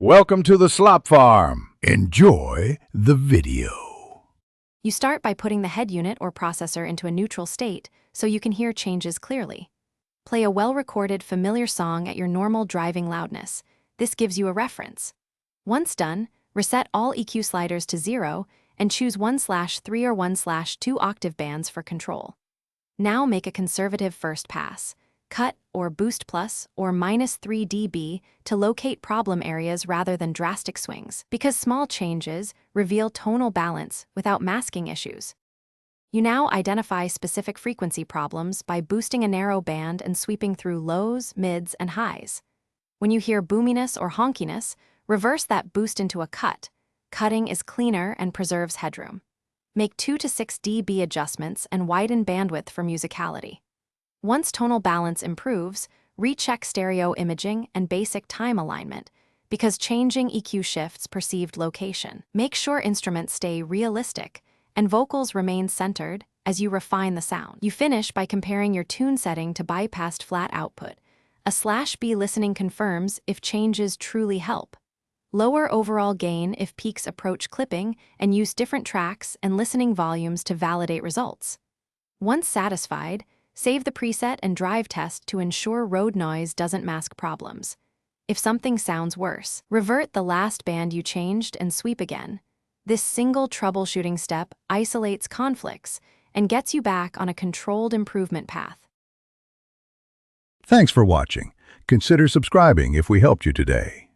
Welcome to the Slop Farm. Enjoy the video. You start by putting the head unit or processor into a neutral state so you can hear changes clearly. Play a well-recorded, familiar song at your normal driving loudness. This gives you a reference. Once done, reset all EQ sliders to 0 and choose 1/3 or 1/2 octave bands for control. Now make a conservative first pass. Cut or boost plus or -3 dB to locate problem areas rather than drastic swings, because small changes reveal tonal balance without masking issues. You now identify specific frequency problems by boosting a narrow band and sweeping through lows, mids, and highs. When you hear boominess or honkiness, reverse that boost into a cut. Cutting is cleaner and preserves headroom. Make 2 to 6 dB adjustments and widen bandwidth for musicality. Once tonal balance improves, recheck stereo imaging and basic time alignment, because changing EQ shifts perceived location. Make sure instruments stay realistic and vocals remain centered as you refine the sound. You finish by comparing your tune setting to bypassed flat output. A /B listening confirms if changes truly help. Lower overall gain if peaks approach clipping, and use different tracks and listening volumes to validate results. Once satisfied, save the preset and drive test to ensure road noise doesn't mask problems. If something sounds worse, revert the last band you changed and sweep again. This single troubleshooting step isolates conflicts and gets you back on a controlled improvement path. Thanks for watching. Consider subscribing if we helped you today.